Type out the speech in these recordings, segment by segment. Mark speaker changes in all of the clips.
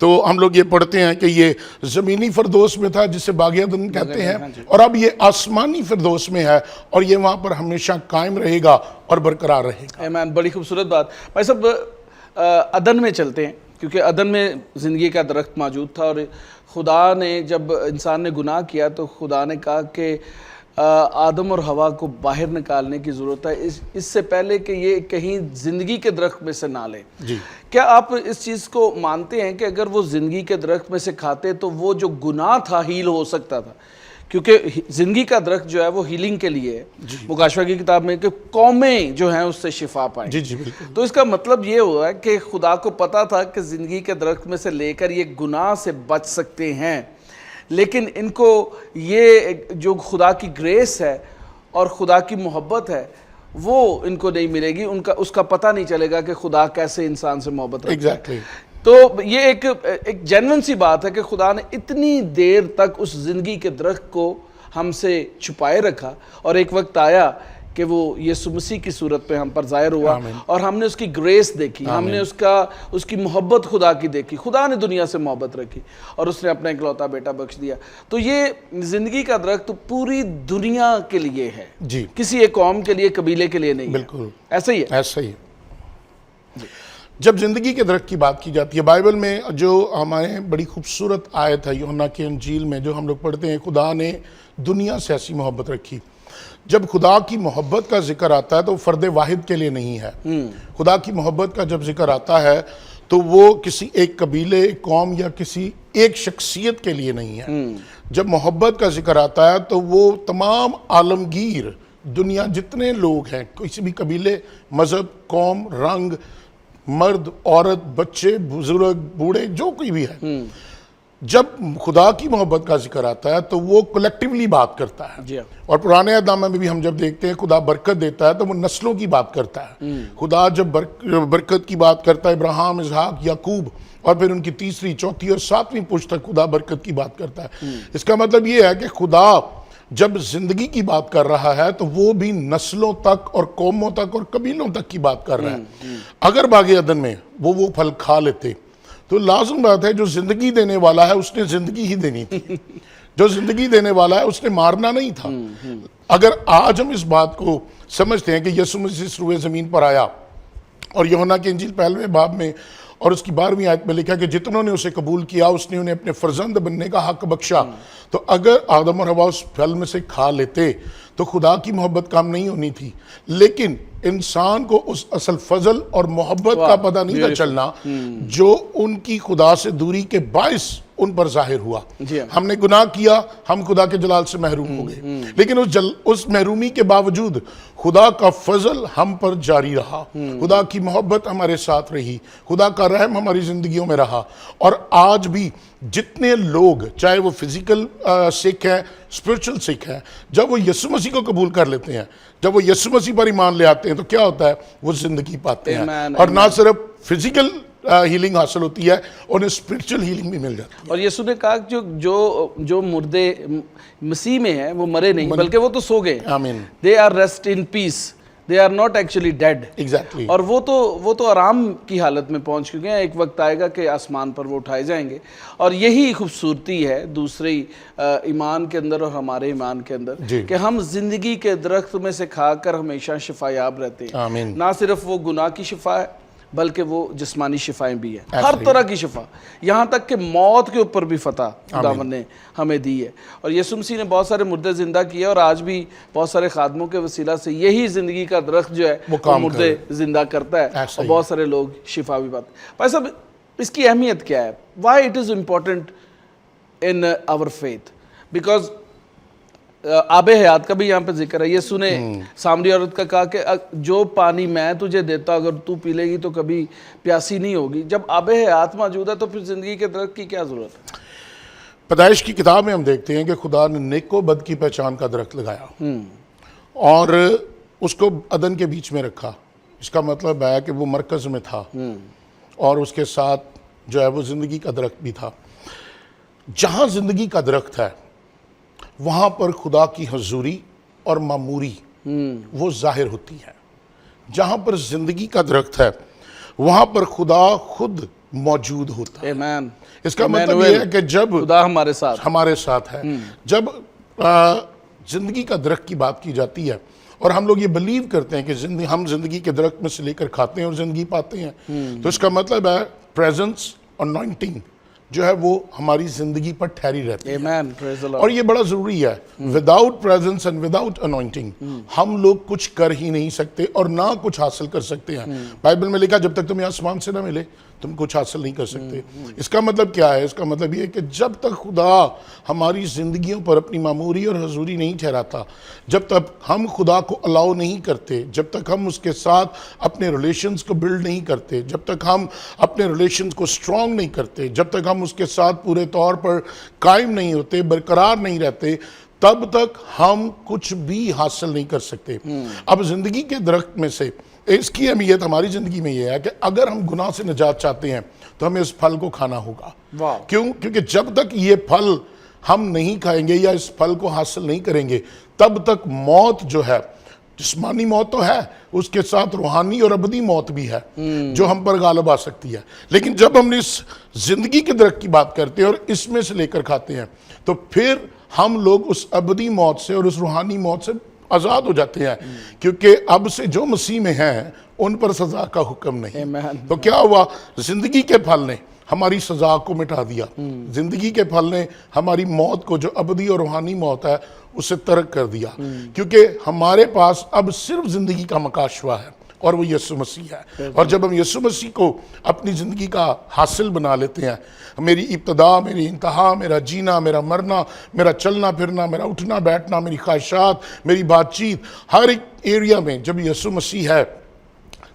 Speaker 1: تو ہم لوگ یہ پڑھتے ہیں کہ یہ زمینی فردوس میں تھا جسے باغ عدن کہتے ہیں، اور اب یہ آسمانی فردوس میں ہے اور یہ وہاں پر ہمیشہ قائم رہے گا اور برقرار رہے گا۔
Speaker 2: آمین، بڑی خوبصورت بات۔ بھائی صاحب عدن میں چلتے ہیں، کیونکہ عدن میں زندگی کا درخت موجود تھا، اور خدا نے جب انسان نے گناہ کیا تو خدا نے کہا کہ آدم اور حوا کو باہر نکالنے کی ضرورت ہے، اس سے پہلے کہ یہ کہیں زندگی کے درخت میں سے نہ لیں۔
Speaker 1: جی،
Speaker 2: کیا آپ اس چیز کو مانتے ہیں کہ اگر وہ زندگی کے درخت میں سے کھاتے تو وہ جو گناہ تھا ہیل ہو سکتا تھا؟ کیونکہ زندگی کا درخت جو ہے وہ ہیلنگ کے لیے ہے، مکاشفہ کی کتاب میں کہ قومیں جو ہیں اس سے شفا پائیں۔
Speaker 1: جی بالکل۔
Speaker 2: تو اس کا مطلب یہ ہوا ہے کہ خدا کو پتا تھا کہ زندگی کے درخت میں سے لے کر یہ گناہ سے بچ سکتے ہیں، لیکن ان کو یہ جو خدا کی گریس ہے اور خدا کی محبت ہے وہ ان کو نہیں ملے گی، اس کا پتہ نہیں چلے گا کہ خدا کیسے انسان سے محبت رکھتا ہے۔ تو یہ ایک جینون سی بات ہے کہ خدا نے اتنی دیر تک اس زندگی کے درخت کو ہم سے چھپائے رکھا، اور ایک وقت آیا کہ وہ یسوع مسیح کی صورت پہ ہم پر ظاہر ہوا، اور ہم نے اس کی گریس دیکھی، ہم نے اس کی محبت خدا کی دیکھی۔ خدا نے دنیا سے محبت رکھی اور اس نے اپنا اکلوتا بیٹا بخش دیا۔ تو یہ زندگی کا درخت پوری دنیا کے لیے ہے،
Speaker 1: جی،
Speaker 2: کسی ایک قوم کے لیے، قبیلے کے لیے نہیں۔
Speaker 1: بالکل
Speaker 2: ایسا ہی ہے،
Speaker 1: ایسا ہی ہے۔ جب زندگی کے درخت کی بات کی جاتی ہے بائبل میں، جو ہمارے بڑی خوبصورت آیت ہے یوحنا کی انجیل میں جو ہم لوگ پڑھتے ہیں، خدا نے دنیا سے ایسی محبت رکھی۔ جب خدا کی محبت کا ذکر آتا ہے تو فرد واحد کے لیے نہیں ہے۔ خدا کی محبت کا جب ذکر آتا ہے تو وہ کسی ایک قبیلے، ایک قوم یا کسی ایک شخصیت کے لیے نہیں ہے۔ جب محبت کا ذکر آتا ہے تو وہ تمام عالمگیر دنیا جتنے لوگ ہیں، کسی بھی قبیلے، مذہب، قوم، رنگ، مرد، عورت، بچے، بزرگ، بوڑھے، جو کوئی بھی ہے، جب خدا کی محبت کا ذکر آتا ہے تو وہ کلیکٹیولی بات کرتا ہے۔ اور پرانے عہد نامے میں بھی ہم جب دیکھتے ہیں خدا برکت دیتا ہے تو وہ نسلوں کی بات کرتا ہے۔ خدا جب برکت کی بات کرتا ہے، ابراہیم، اسحاق، یعقوب، اور پھر ان کی تیسری، چوتھی اور ساتویں پشت تک خدا برکت کی بات کرتا ہے۔ اس کا مطلب یہ ہے کہ خدا جب زندگی کی بات کر رہا ہے تو وہ بھی نسلوں تک اور قوموں تک اور قبیلوں تک کی بات کر رہا ہے۔ اگر باغ عدن میں وہ پھل کھا لیتے تو لازم بات ہے جو زندگی دینے والا ہے اس نے زندگی ہی دینی تھی۔ جو زندگی دینے والا ہے اس نے مارنا نہیں تھا۔ اگر آج ہم اس بات کو سمجھتے ہیں کہ یسوع مسیح روئے زمین پر آیا، اور یوحنا کی انجیل 11ویں باب میں اور اس کی 12ویں آیت میں لکھا کہ جتنوں نے اسے قبول کیا اس نے انہیں اپنے فرزند بننے کا حق بخشا۔ تو اگر آدم اور حوا اس پھل میں سے کھا لیتے تو خدا کی محبت کام نہیں ہونی تھی، لیکن انسان کو اس اصل فضل اور محبت کا پتہ نہیں تھا چلنا جو ان کی خدا سے دوری کے باعث ان پر ظاہر ہوا۔ ہم نے گناہ کیا، ہم خدا کے جلال سے محروم ہو گئے، لیکن اس محرومی کے باوجود خدا کا فضل ہم پر جاری رہا، خدا کی محبت ہمارے ساتھ رہی، خدا کا رحم ہماری زندگیوں میں رہا۔ اور آج بھی جتنے لوگ، چاہے وہ فزیکل سکھ ہیں، اسپرچل سکھ ہیں، جب وہ یسوع مسیح کو قبول کر لیتے ہیں، جب وہ یسوع مسیح پر ایمان لے آتے ہیں تو کیا ہوتا ہے؟ وہ زندگی پاتے ہیں، اور نہ صرف فزیکل ہیلنگ حاصل ہوتی ہے، انہیں اسپرچل ہیلنگ بھی مل جاتی ہے۔
Speaker 2: اور یسوع نے کہا کہ جو مردے مسیح میں ہیں وہ مرے نہیں بلکہ وہ تو سو گئے۔
Speaker 1: آمین۔
Speaker 2: They are rest in peace. They are not actually dead.
Speaker 1: Exactly.
Speaker 2: اور وہ تو آرام کی حالت میں پہنچ چکے ہیں۔ ایک وقت آئے گا کہ آسمان پر وہ اٹھائے جائیں گے، اور یہی خوبصورتی ہے دوسری ایمان کے اندر اور ہمارے ایمان کے اندر کہ ہم زندگی کے درخت میں سے کھا کر ہمیشہ شفا یاب رہتے ہیں۔
Speaker 1: آمین۔
Speaker 2: نہ صرف وہ گناہ کی شفا ہے بلکہ وہ جسمانی شفائیں بھی ہیں، ہر طرح کی شفا، یہاں تک کہ موت کے اوپر بھی فتح خداوند نے ہمیں دی ہے۔ اور یسوع مسیح نے بہت سارے مردے زندہ کیے، اور آج بھی بہت سارے خادموں کے وسیلہ سے یہی زندگی کا درخت جو ہے وہ مردے زندہ کرتا ہے، اور بہت سارے لوگ شفا بھی پاتے ہیں۔ بھائی صاحب، اس کی اہمیت کیا ہے؟ Why it is important in our faith? Because آب حیات کا بھی یہاں پہ ذکر ہے۔ یسوع نے سامری عورت کا کہا کہ جو پانی میں تجھے دیتا اگر تو پی لے گی تو کبھی پیاسی نہیں ہوگی۔ جب آب حیات موجود ہے تو پھر زندگی کے درخت کی کیا ضرورت ہے؟
Speaker 1: پیدائش کی کتاب میں ہم دیکھتے ہیں کہ خدا نے نیک و بد کی پہچان کا درخت لگایا اور اس کو عدن کے بیچ میں رکھا۔ اس کا مطلب ہے کہ وہ مرکز میں تھا، اور اس کے ساتھ جو ہے وہ زندگی کا درخت بھی تھا۔ جہاں زندگی کا درخت ہے وہاں پر خدا کی حضوری اور معموری وہ ظاہر ہوتی ہے۔ جہاں پر زندگی کا درخت ہے وہاں پر خدا خود موجود ہوتا ہے۔
Speaker 2: آمین۔
Speaker 1: اس کا مطلب یہ ہے کہ جب
Speaker 2: خدا ہمارے ساتھ
Speaker 1: ہے، جب زندگی کا درخت کی بات کی جاتی ہے اور ہم لوگ یہ بلیو کرتے ہیں کہ ہم زندگی کے درخت میں سے لے کر کھاتے ہیں اور زندگی پاتے ہیں، تو اس کا مطلب ہے پریزنس اور انوائنٹنگ جو ہے وہ ہماری زندگی پر ٹھہری رہتی ہے۔
Speaker 2: آمین، پریز دی لارڈ۔
Speaker 1: اور یہ بڑا ضروری ہے، without presence and without anointing ہم لوگ کچھ کر ہی نہیں سکتے اور نہ کچھ حاصل کر سکتے ہیں۔ بائبل میں لکھا جب تک تمہیں آسمان سے نہ ملے تم کچھ حاصل نہیں کر سکتے۔ اس کا مطلب کیا ہے؟ اس کا مطلب یہ ہے کہ جب تک خدا ہماری زندگیوں پر اپنی معموری اور حضوری نہیں ٹھہراتا، جب تک ہم خدا کو الاؤ نہیں کرتے، جب تک ہم اس کے ساتھ اپنے ریلیشنز کو بلڈ نہیں کرتے، جب تک ہم اپنے ریلیشنز کو سٹرونگ نہیں کرتے، جب تک ہم اس کے ساتھ پورے طور پر قائم نہیں ہوتے، برقرار نہیں رہتے، تب تک ہم کچھ بھی حاصل نہیں کر سکتے۔ اب زندگی کے درخت میں سے اس کی اہمیت ہماری زندگی میں یہ ہے کہ اگر ہم گناہ سے نجات چاہتے ہیں تو ہمیں اس پھل کو کھانا ہوگا۔ کیونکہ جب تک یہ پھل ہم نہیں کھائیں گے یا اس پھل کو حاصل نہیں کریں گے، تب تک موت جو ہے، جسمانی موت تو ہے، اس کے ساتھ روحانی اور ابدی موت بھی ہے جو ہم پر غالب آ سکتی ہے۔ لیکن جب ہم اس زندگی کے درخت کی بات کرتے ہیں اور اس میں سے لے کر کھاتے ہیں تو پھر ہم لوگ اس ابدی موت سے اور اس روحانی موت سے آزاد ہو جاتے ہیں، کیونکہ اب سے جو مسیح میں ہیں ان پر سزا کا حکم نہیں۔ تو کیا ہوا؟ زندگی کے پھل نے ہماری سزا کو مٹا دیا، زندگی کے پھل نے ہماری موت کو جو ابدی اور روحانی موت ہے اسے ترک کر دیا، کیونکہ ہمارے پاس اب صرف زندگی کا مکاشفہ ہے اور وہ یسوع مسیح ہے۔ اور جب ہم یسوع مسیح کو اپنی زندگی کا حاصل بنا لیتے ہیں، میری ابتدا، میری انتہا، میرا جینا، میرا مرنا، میرا چلنا پھرنا، میرا اٹھنا بیٹھنا، میری خواہشات، میری بات چیت، ہر ایک ایریا میں جب یسوع مسیح ہے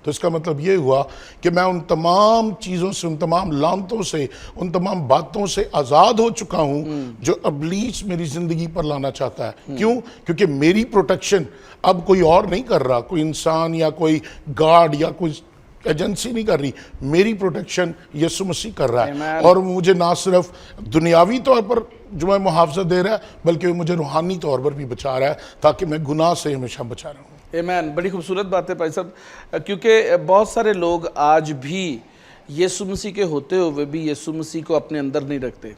Speaker 1: تو اس کا مطلب یہ ہوا کہ میں ان تمام چیزوں سے، ان تمام لعنتوں سے، ان تمام باتوں سے آزاد ہو چکا ہوں جو ابلیس میری زندگی پر لانا چاہتا ہے۔ کیوں؟ کیونکہ میری پروٹیکشن اب کوئی اور نہیں کر رہا، کوئی انسان یا کوئی گارڈ یا کوئی ایجنسی نہیں کر رہی، میری پروٹیکشن یسوع مسیح کر رہا ہے۔ اور مجھے نہ صرف دنیاوی طور پر جو ہے محافظت دے رہا ہے، بلکہ مجھے روحانی طور پر بھی بچا رہا ہے تاکہ میں گناہ سے ہمیشہ بچا رہا ہوں۔
Speaker 2: آمین۔ بڑی خوبصورت بات ہے بھائی صاحب، کیونکہ بہت سارے لوگ آج بھی یسوع مسیح کے ہوتے ہوئے بھی یسوع مسیح کو اپنے اندر نہیں رکھتے۔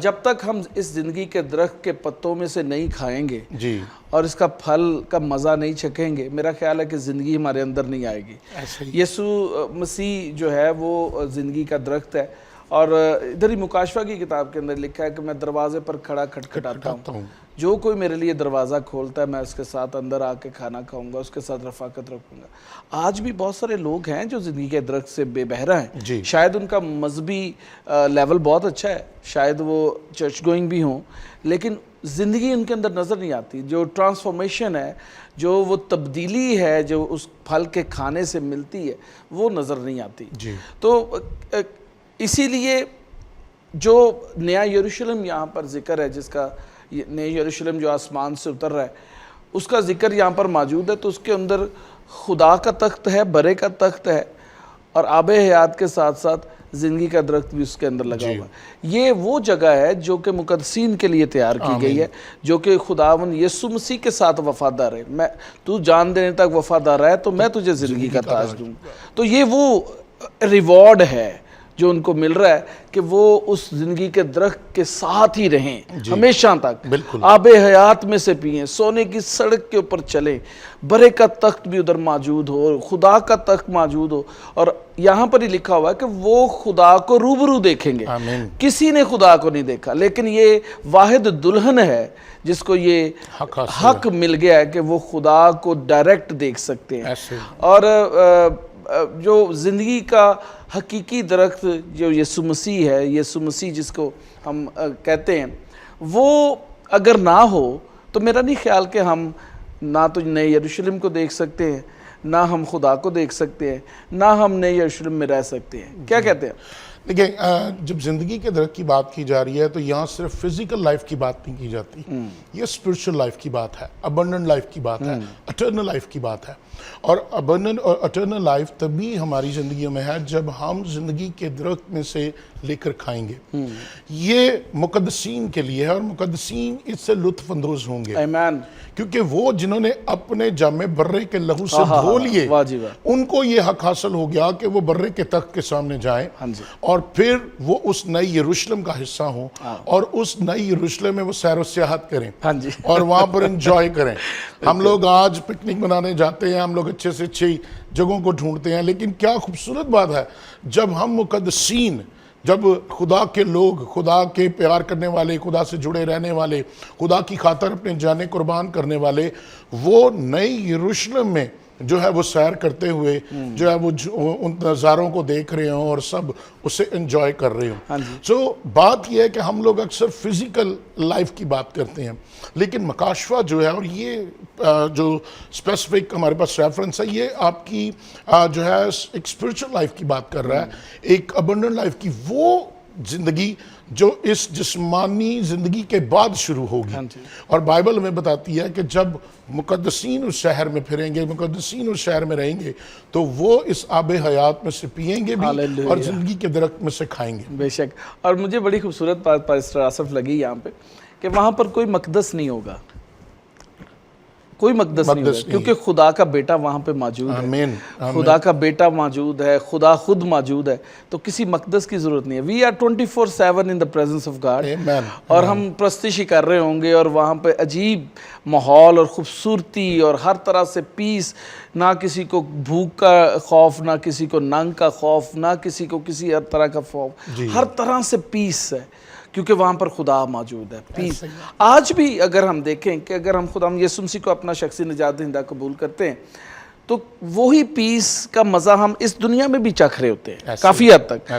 Speaker 2: جب تک ہم اس زندگی کے درخت کے پتوں میں سے نہیں کھائیں گے اور اس کا پھل کا مزہ نہیں چکھیں گے، میرا خیال ہے کہ زندگی ہمارے اندر نہیں آئے گی۔ یسوع مسیح جو ہے وہ زندگی کا درخت ہے، اور ادھر ہی مکاشفہ کی کتاب کے اندر لکھا ہے کہ میں دروازے پر کھڑا کھٹکھٹاتا ہوں، جو کوئی میرے لیے دروازہ کھولتا ہے میں اس کے ساتھ اندر آ کے کھانا کھاؤں گا، اس کے ساتھ رفاقت رکھوں گا۔ آج بھی بہت سارے لوگ ہیں جو زندگی کے درخت سے بے بہرہ ہیں، شاید ان کا مذہبی لیول بہت اچھا ہے، شاید وہ چرچ گوئنگ بھی ہوں، لیکن زندگی ان کے اندر نظر نہیں آتی۔ جو ٹرانسفارمیشن ہے، جو وہ تبدیلی ہے جو اس پھل کے کھانے سے ملتی ہے، وہ نظر نہیں آتی۔ تو اسی لیے جو نیا یروشلم یہاں پر ذکر ہے، جس کا نیا یروشلم جو آسمان سے اتر رہا ہے، اس کا ذکر یہاں پر موجود ہے، تو اس کے اندر خدا کا تخت ہے، برے کا تخت ہے، اور آب حیات کے ساتھ ساتھ زندگی کا درخت بھی اس کے اندر لگا ہوا ہے۔ یہ وہ جگہ ہے جو کہ مقدسین کے لیے تیار کی گئی ہے، جو کہ خداوند یسوع مسیح کے ساتھ وفادار ہے۔ تو جان دینے تک وفادار رہے تو میں تجھے زندگی کا تاج دوں۔ تو یہ وہ ریوارڈ ہے جو ان کو مل رہا ہے کہ وہ اس زندگی کے درخت کے ساتھ ہی رہیں ہمیشہ تک، آب حیات میں سے پئیں، سونے کی سڑک کے اوپر چلیں، برے کا تخت بھی ادھر موجود ہو، خدا کا تخت موجود ہو، اور یہاں پر ہی لکھا ہوا ہے کہ وہ خدا کو روبرو دیکھیں گے۔ کسی نے خدا کو نہیں دیکھا، لیکن یہ واحد دلہن ہے جس کو یہ حق مل گیا ہے کہ وہ خدا کو ڈائریکٹ دیکھ سکتے ہیں۔ اور جو زندگی کا حقیقی درخت جو یسوع مسیح ہے، یسوع مسیح جس کو ہم کہتے ہیں، وہ اگر نہ ہو تو میرا نہیں خیال کہ ہم نہ تو نئے یروشلم کو دیکھ سکتے ہیں، نہ ہم خدا کو دیکھ سکتے ہیں، نہ ہم نئے یروشلم میں رہ سکتے ہیں۔ کیا کہتے ہیں؟
Speaker 1: دیکھیں جب زندگی کے درخت کی بات کی جا رہی ہے تو یہاں صرف فزیکل لائف کی بات نہیں کی جاتی، یہ اسپرچل لائف کی بات ہے، ابنڈنٹ لائف کی بات ہے، اٹرنل لائف کی بات ہے. اور ابنڈنٹ اور اٹرنل لائف تبھی ہماری زندگیوں میں ہے جب ہم زندگی کے درخت میں سے لے کر کھائیں گے. یہ مقدسین کے لیے ہے اور مقدسین اس سے لطف اندوز ہوں گے،
Speaker 2: آمین.
Speaker 1: کیونکہ وہ جنہوں نے اپنے جامے برے کے لہو سے دھو لیے
Speaker 2: واہ جی واہ.
Speaker 1: ان کو یہ حق حاصل ہو گیا کہ وہ برے کے تخت کے سامنے جائیں اور پھر وہ اس نئی یروشلم کا حصہ ہوں اور اس نئی یروشلم میں وہ سیر و سیاحت کریں اور وہاں پر انجوائے کریں. ہم لوگ آج پکنک منانے جاتے ہیں، ہم لوگ اچھے سے اچھی جگہوں کو ڈھونڈتے ہیں، لیکن کیا خوبصورت بات ہے جب ہم مقدسین، جب خدا کے لوگ، خدا کے پیار کرنے والے، خدا سے جڑے رہنے والے، خدا کی خاطر اپنے جانے قربان کرنے والے، وہ نئی یروشلم میں جو ہے وہ سیر کرتے ہوئے جو ہے وہ ان نظاروں کو دیکھ رہے ہوں اور سب اسے انجوائے کر رہے ہوں. سو بات یہ ہے کہ ہم لوگ اکثر فزیکل لائف کی بات کرتے ہیں، لیکن مکاشفہ جو ہے، اور یہ جو اسپیسیفک ہمارے پاس ریفرنس ہے، یہ آپ کی جو ہے ایک اسپرچل لائف کی بات کر رہا ہے، ایک ابنڈنٹ لائف کی، وہ زندگی جو اس جسمانی زندگی کے بعد شروع ہوگی. اور بائبل ہمیں بتاتی ہے کہ جب مقدسین اس شہر میں پھریں گے، مقدسین اس شہر میں رہیں گے، تو وہ اس آب حیات میں سے پئیں گے بھی اور زندگی کے درخت میں سے کھائیں گے.
Speaker 2: بے شک. اور مجھے بڑی خوبصورت بات پاسٹر آصف لگی یہاں پہ کہ وہاں پر کوئی مقدس نہیں ہوگا، کوئی مقدس نہیں ہوگا، کیونکہ خدا کا بیٹا وہاں پہ موجود ہے.
Speaker 1: آمین.
Speaker 2: خدا کا بیٹا موجود ہے، خدا خود موجود ہے، تو کسی مقدس کی ضرورت نہیں ہے. We are 24/7 in the presence of God. اور ہم پرستشی کر رہے ہوں گے اور وہاں پہ عجیب ماحول اور خوبصورتی اور ہر طرح سے پیس، نہ کسی کو بھوک کا خوف، نہ کسی کو ننگ کا خوف، نہ کسی کو کسی ہر طرح کا خوف، ہر طرح سے پیس ہے کیونکہ وہاں پر خدا موجود ہے. پیس. آج بھی اگر ہم دیکھیں کہ اگر ہم خدا یسوع مسیح کو اپنا شخصی نجات دہندہ قبول کرتے ہیں تو وہی پیس کا مزہ ہم اس دنیا میں بھی چکھ رہے ہوتے ہیں کافی حد تک.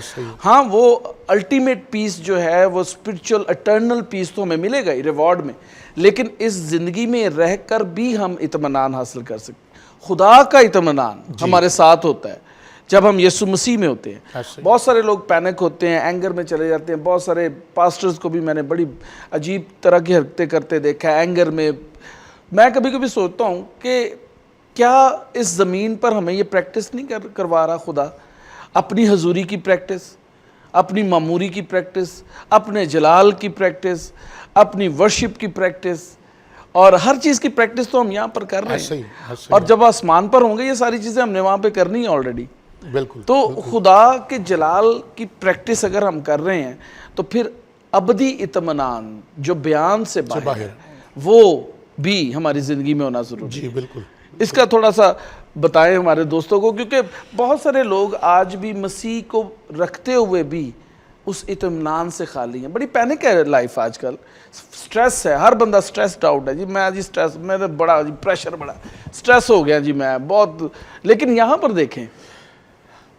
Speaker 2: ہاں، وہ الٹیمیٹ پیس جو ہے، وہ اسپرچل اٹرنل پیس تو ہمیں ملے گا ہی ریوارڈ میں، لیکن اس زندگی میں رہ کر بھی ہم اطمینان حاصل کر سکتے. خدا کا اطمینان ہمارے ساتھ ہوتا ہے جب ہم یسوع مسیح میں ہوتے ہیں. بہت سارے لوگ پینک ہوتے ہیں، اینگر میں چلے جاتے ہیں. بہت سارے پاسٹرز کو بھی میں نے بڑی عجیب طرح کی حرکتیں کرتے دیکھا ہے اینگر میں. میں کبھی کبھی سوچتا ہوں کہ کیا اس زمین پر ہمیں یہ پریکٹس نہیں کروا رہا خدا، اپنی حضوری کی پریکٹس، اپنی معموری کی پریکٹس، اپنے جلال کی پریکٹس، اپنی ورشپ کی پریکٹس، اور ہر چیز کی پریکٹس تو ہم یہاں پر کر رہے ہیں. اور جب آسمان پر ہوں گے یہ ساری چیزیں ہم نے وہاں پہ کرنی ہے آلریڈی.
Speaker 1: بالکل.
Speaker 2: تو خدا کے جلال کی پریکٹس اگر ہم کر رہے ہیں تو پھر ابدی اطمینان جو بیان سے باہر ہے وہ بھی ہماری زندگی میں ہونا ضروری ہے.
Speaker 1: جی بالکل.
Speaker 2: اس کا تھوڑا سا بتائیں ہمارے دوستوں کو، کیونکہ بہت سارے لوگ آج بھی مسیح کو رکھتے ہوئے بھی اس اطمینان سے خالی ہیں. بڑی پینک ہے لائف آج کل، سٹریس ہے، ہر بندہ سٹریسڈ آؤٹ ہے. جی میں جی سٹریس، میرے بڑا جی پریشر، بڑا سٹریس ہو گیا جی میں بہت. لیکن یہاں پر دیکھیں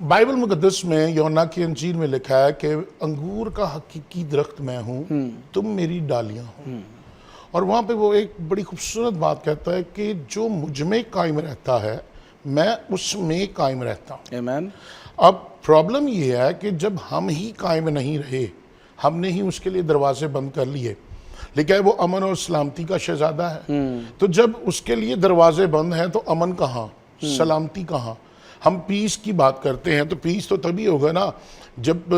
Speaker 1: بائبل مقدس میں یوحنا کی انجیل میں لکھا ہے کہ انگور کا حقیقی درخت میں ہوں، تم میری ڈالیاں ہو. اور وہاں پہ وہ ایک بڑی خوبصورت بات کہتا ہے کہ جو مجھ میں قائم رہتا ہے میں اس میں قائم رہتا ہوں.
Speaker 2: آمین.
Speaker 1: اب پرابلم یہ ہے کہ جب ہم ہی قائم نہیں رہے، ہم نے ہی اس کے لیے دروازے بند کر لیے. لیکن وہ امن اور سلامتی کا شہزادہ ہے، تو جب اس کے لیے دروازے بند ہیں تو امن کہاں، سلامتی کہاں؟ ہم پیس کی بات کرتے ہیں تو پیس تو تبھی ہوگا نا جب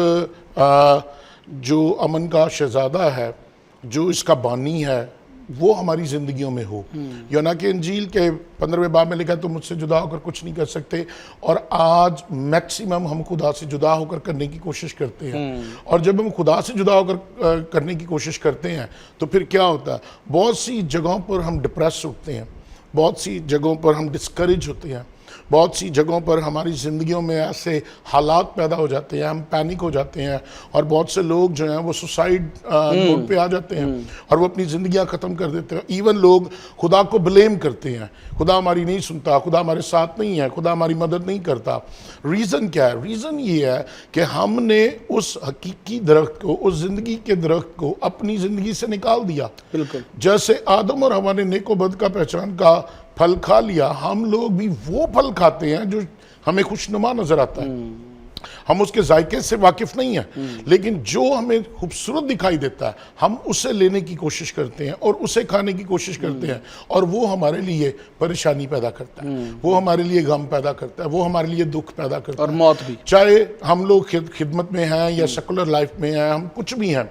Speaker 1: جو امن کا شہزادہ ہے، جو اس کا بانی ہے، وہ ہماری زندگیوں میں ہو. یوحنا کی انجیل کے 15ویں باب میں لکھا ہے تم مجھ سے جدا ہو کر کچھ نہیں کر سکتے. اور آج میکسیمم ہم خدا سے جدا ہو کر کرنے کی کوشش کرتے ہیں. اور جب ہم خدا سے جدا ہو کر کرنے کی کوشش کرتے ہیں تو پھر کیا ہوتا ہے؟ بہت سی جگہوں پر ہم ڈپریس ہوتے ہیں، بہت سی جگہوں پر ہم ڈسکریج ہوتے ہیں، بہت سی جگہوں پر ہماری زندگیوں میں ایسے حالات پیدا ہو جاتے ہیں، ہم پینک ہو جاتے ہیں، اور بہت سے لوگ جو ہیں وہ سوسائڈ موڈ پہ آ جاتے ہیں اور وہ اپنی زندگیاں ختم کر دیتے ہیں. ایون لوگ خدا کو بلیم کرتے ہیں، خدا ہماری نہیں سنتا، خدا ہمارے ساتھ نہیں ہے، خدا ہماری مدد نہیں کرتا. ریزن کیا ہے؟ ریزن یہ ہے کہ ہم نے اس حقیقی درخت کو، اس زندگی کے درخت کو اپنی زندگی سے نکال دیا.
Speaker 2: بالکل.
Speaker 1: جیسے آدم اور حوا نے نیک و بد کا پہچان کا پھل کھا لیا، ہم لوگ بھی وہ پھل کھاتے ہیں جو ہمیں خوشنما نظر آتا ہے. ہم اس کے ذائقے سے واقف نہیں ہیں، لیکن جو ہمیں خوبصورت دکھائی دیتا ہے ہم اسے لینے کی کوشش کرتے ہیں اور اسے کھانے کی کوشش کرتے ہیں، اور وہ ہمارے لیے پریشانی پیدا کرتا ہے، وہ ہمارے لیے غم پیدا کرتا ہے، وہ ہمارے لیے دکھ پیدا کرتا
Speaker 2: اور
Speaker 1: ہے،
Speaker 2: موت بھی۔
Speaker 1: چاہے ہم لوگ خدمت میں ہیں یا سیکولر لائف میں ہیں، ہم کچھ بھی ہیں،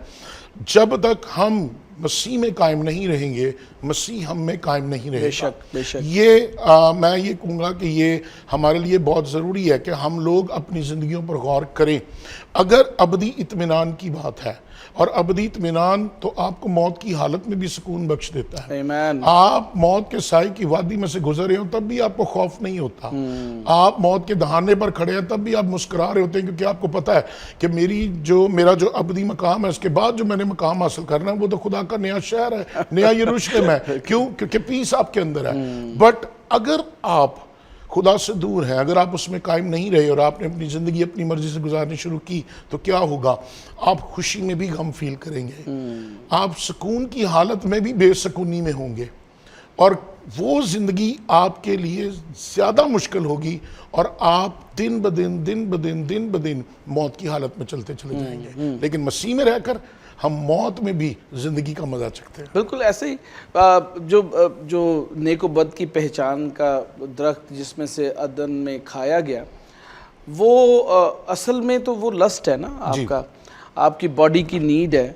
Speaker 1: جب تک ہم مسیح میں قائم نہیں رہیں گے مسیح ہم میں قائم نہیں رہے
Speaker 2: بے
Speaker 1: گا۔
Speaker 2: شک، بے شک۔
Speaker 1: میں یہ کہوں گا کہ یہ ہمارے لیے بہت ضروری ہے کہ ہم لوگ اپنی زندگیوں پر غور کریں۔ اگر ابدی اطمینان کی بات ہے، اور ابدی اطمینان تو آپ کو موت کی حالت میں بھی سکون بخش دیتا ہے۔
Speaker 2: آمین۔
Speaker 1: آپ موت کے سائے کی وادی میں سے گزر رہے ہو تب بھی آپ کو خوف نہیں ہوتا، آپ موت کے دہانے پر کھڑے ہیں تب بھی آپ مسکرا رہے ہوتے ہیں، کیونکہ آپ کو پتا ہے کہ میرا جو ابدی مقام ہے، اس کے بعد جو میں نے مقام حاصل کرنا ہے وہ تو خدا کا نیا شہر ہے، نیا یروشلم ہے۔ کیوں؟ کیونکہ پیس آپ کے اندر ہے۔ بٹ اگر آپ خدا سے دور ہیں، اگر آپ اس میں قائم نہیں رہے اور آپ نے اپنی زندگی اپنی مرضی سے گزارنی شروع کی تو کیا ہوگا؟ آپ خوشی میں بھی غم فیل کریں گے، آپ سکون کی حالت میں بھی بے سکونی میں ہوں گے، اور وہ زندگی آپ کے لیے زیادہ مشکل ہوگی، اور آپ دن بدن موت کی حالت میں چلتے چلے جائیں گے۔ لیکن مسیح میں رہ کر ہم موت میں بھی زندگی کا مزہ چکھتے ہیں۔
Speaker 2: بالکل ایسے ہی جو نیک و بد کی پہچان کا درخت جس میں سے عدن میں کھایا گیا، وہ اصل میں تو وہ لسٹ ہے نا آپ کا، آپ کی باڈی کی نیڈ ہے،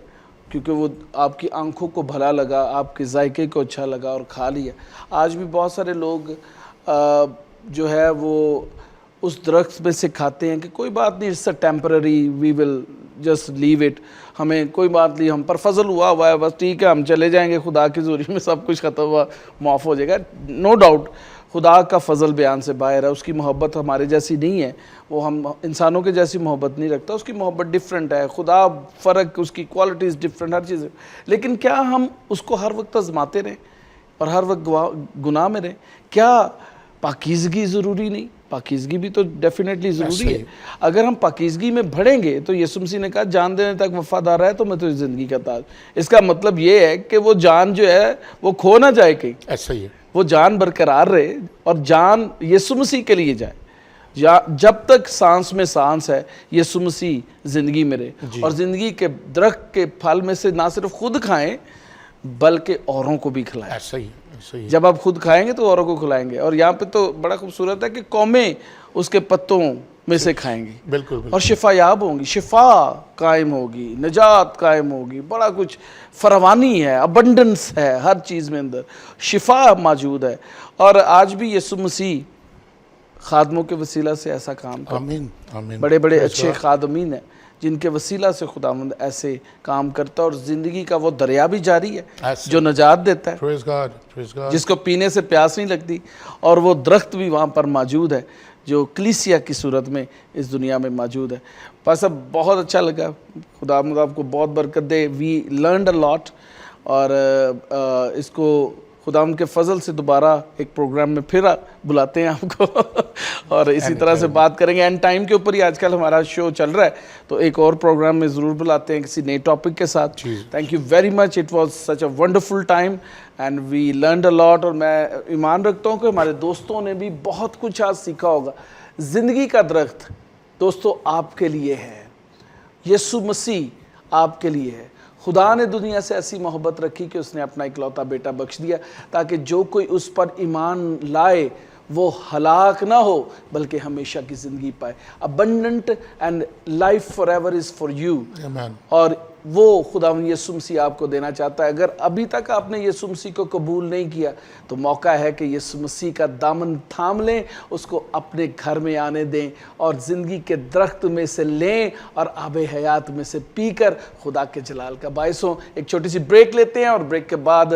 Speaker 2: کیونکہ وہ آپ کی آنکھوں کو بھلا لگا، آپ کے ذائقے کو اچھا لگا اور کھا لیا۔ آج بھی بہت سارے لوگ جو ہے وہ اس درخت میں سے کھاتے ہیں کہ کوئی بات نہیں، it's a temporary, we will just leave it, ہمیں کوئی بات نہیں، ہم پر فضل ہوا ہے، بس ٹھیک ہے، ہم چلے جائیں گے، خدا کی حضوری میں سب کچھ ختم ہوا، معاف ہو جائے گا۔ نو ڈاؤٹ خدا کا فضل بیان سے باہر ہے، اس کی محبت ہمارے جیسی نہیں ہے، وہ ہم انسانوں کے جیسی محبت نہیں رکھتا، اس کی محبت ڈیفرنٹ ہے، خدا فرق، اس کی کوالٹیز ڈیفرنٹ، ہر چیز ہے۔ لیکن کیا ہم اس کو ہر وقت آزماتے رہیں اور ہر وقت گناہ میں رہیں؟ کیا پاکیزگی ضروری نہیں؟ پاکیزگی بھی تو ڈیفینیٹلی ضروری ہے۔ اگر ہم پاکیزگی میں بڑھیں گے تو یسوع مسیح نے کہا جان دینے تک وفادار ہے تو میں تجھے زندگی کا تاج۔ اس کا مطلب یہ ہے کہ وہ جان جو ہے وہ کھو نہ جائے کہیں،
Speaker 1: ایسا ہی ہے،
Speaker 2: وہ جان برقرار رہے، اور جان یسوع مسیح کے لیے جائے۔ جب تک سانس میں سانس ہے یسوع مسیح زندگی میں رہے، اور زندگی کے درخت کے پھل میں سے نہ صرف خود کھائیں بلکہ اوروں کو بھی کھلائیں۔
Speaker 1: ایسا ہی ہے، ایسا ہی ہے۔
Speaker 2: جب آپ خود کھائیں گے تو اوروں کو کھلائیں گے، اور یہاں پہ تو بڑا خوبصورت ہے کہ قومیں اس کے پتوں میں سے کھائیں گی،
Speaker 1: بالکل بالکل،
Speaker 2: اور شفا یاب ہوں گی، شفا قائم ہوگی، نجات قائم ہوگی، بڑا کچھ فراوانی ہے، ابنڈنس ہے، ہر چیز میں اندر شفا موجود ہے۔ اور آج بھی یسوع مسیح خادموں کے وسیلہ سے ایسا کام کرتا ہے،
Speaker 1: آمین آمین،
Speaker 2: بڑے بڑے اچھے خادمین ہیں جن کے وسیلہ سے خداوند ایسے کام کرتا ہے، اور زندگی کا وہ دریا بھی جاری ہے جو نجات دیتا ہے،
Speaker 1: پریز گاڈ، پریز گاڈ۔
Speaker 2: جس کو پینے سے پیاس نہیں لگتی، اور وہ درخت بھی وہاں پر موجود ہے جو کلیسیا کی صورت میں اس دنیا میں موجود ہے۔ بس اب بہت اچھا لگا، خداوند آپ کو بہت برکت دے، وی لرنڈ اے لاٹ، اور اس کو خداوند کے فضل سے دوبارہ ایک پروگرام میں پھر بلاتے ہیں آپ کو، اور اسی طرح سے بات کریں گے۔ اینڈ ٹائم کے اوپر ہی آج کل ہمارا شو چل رہا ہے، تو ایک اور پروگرام میں ضرور بلاتے ہیں کسی نئے ٹاپک کے ساتھ۔ Thank you very much, it was such a wonderful time and we learned a lot, اور میں ایمان رکھتا ہوں کہ ہمارے دوستوں نے بھی بہت کچھ آج سیکھا ہوگا۔ زندگی کا درخت دوستو آپ کے لیے ہے، یسوع مسیح آپ کے لیے ہے۔ خدا نے دنیا سے ایسی محبت رکھی کہ اس نے اپنا اکلوتا بیٹا بخش دیا تاکہ جو کوئی اس پر ایمان لائے وہ ہلاک نہ ہو بلکہ ہمیشہ کی زندگی پائے۔ abundant and life forever is for you،
Speaker 1: آمین۔
Speaker 2: اور وہ خداوند یسوع مسیح آپ کو دینا چاہتا ہے۔ اگر ابھی تک آپ نے یسوع مسیح کو قبول نہیں کیا تو موقع ہے کہ یسوع مسیح کا دامن تھام لیں، اس کو اپنے گھر میں آنے دیں، اور زندگی کے درخت میں سے لیں اور آب حیات میں سے پی کر خدا کے جلال کا باعث ہوں۔ ایک چھوٹی سی بریک لیتے ہیں، اور بریک کے بعد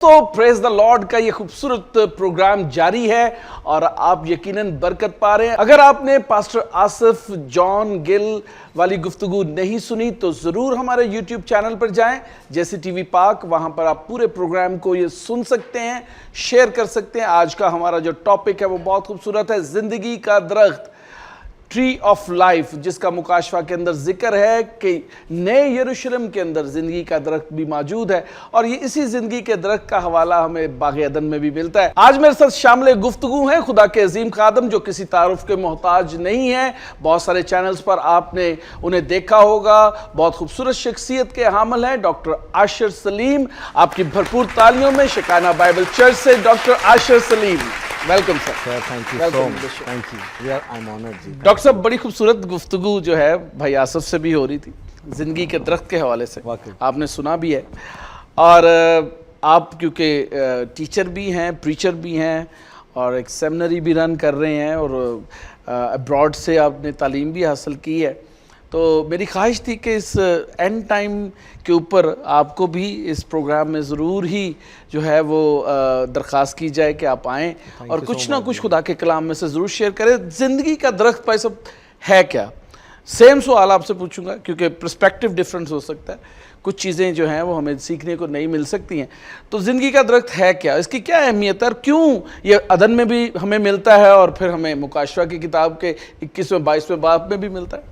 Speaker 2: تو پریز دا لارڈ کا یہ خوبصورت پروگرام جاری ہے اور آپ یقیناً برکت پا رہے ہیں. اگر آپ نے پاسٹر آصف جان گل والی گفتگو نہیں سنی تو ضرور ہمارے یوٹیوب چینل پر جائیں, جیسے ٹی وی پاک. وہاں پر آپ پورے پروگرام کو یہ سن سکتے ہیں, شیئر کر سکتے ہیں. آج کا ہمارا جو ٹاپک ہے وہ بہت خوبصورت ہے, زندگی کا درخت, ٹری آف لائف, جس کا مکاشفہ کے اندر ذکر ہے کہ نئے یروشلم کے اندر زندگی کا درخت بھی موجود ہے, اور یہ اسی زندگی کے درخت کا حوالہ ہمیں باغ عدن میں بھی ملتا ہے. آج میرے ساتھ شامل گفتگو ہیں خدا کے عظیم خادم جو کسی تعارف کے محتاج نہیں ہیں. بہت سارے چینلز پر آپ نے انہیں دیکھا ہوگا. بہت خوبصورت شخصیت کے حامل ہیں ڈاکٹر عاشر سلیم. آپ کی بھرپور تالیوں میں شکانہ بائبل چرچ سے doctor Asher Saleem. Welcome sir.
Speaker 3: Thank you so much. Thank you. I am honoured جی.
Speaker 2: ڈاکٹر صاحب, بڑی خوبصورت گفتگو جو ہے بھائی آصف سے بھی ہو رہی تھی زندگی کے درخت کے حوالے سے, آپ نے سنا بھی ہے. اور آپ کیونکہ ٹیچر بھی ہیں, پریچر بھی ہیں, اور ایک سیمنری بھی رن کر رہے ہیں, اور ابراڈ سے آپ نے تعلیم بھی حاصل کی ہے. تو میری خواہش تھی کہ اس اینڈ ٹائم کے اوپر آپ کو بھی اس پروگرام میں ضرور ہی جو ہے وہ درخواست کی جائے کہ آپ آئیں اور کچھ نہ کچھ خدا کے کلام میں سے ضرور شیئر کریں. زندگی کا درخت بھائی صاحب ہے کیا؟ سیم سوال آپ سے پوچھوں گا کیونکہ پرسپیکٹیو ڈیفرنس ہو سکتا ہے, کچھ چیزیں جو ہیں وہ ہمیں سیکھنے کو نہیں مل سکتی ہیں. تو زندگی کا درخت ہے کیا, اس کی کیا اہمیت ہے, اور کیوں یہ عدن میں بھی ہمیں ملتا ہے اور پھر ہمیں مکاشفہ کی کتاب کے 21ویں 22ویں باب میں بھی ملتا ہے؟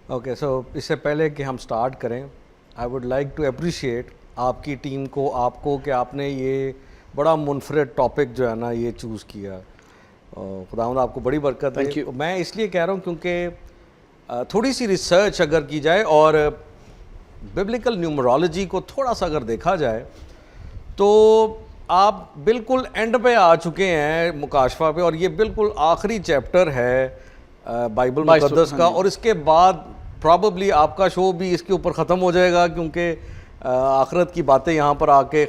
Speaker 3: اوکے, سو اس سے پہلے کہ ہم سٹارٹ کریں, I would like to appreciate آپ کی ٹیم کو, آپ کو کہ آپ نے یہ بڑا منفرد ٹاپک جو ہے نا یہ چوز کیا. خداوند آپ کو بڑی برکت دے. میں اس لیے کہہ رہا ہوں کیونکہ تھوڑی سی ریسرچ اگر کی جائے اور ببلیکل نیومرولوجی کو تھوڑا سا اگر دیکھا جائے تو آپ بالکل اینڈ پہ آ چکے ہیں مکاشفہ پہ, اور یہ بالکل آخری چیپٹر ہے بائبل مقدس کا, اور اس کے بعد پرابیبلی آپ کا شو بھی اس کے اوپر ختم ہو جائے گا کیونکہ آخرت کی باتیں یہاں پر آ کے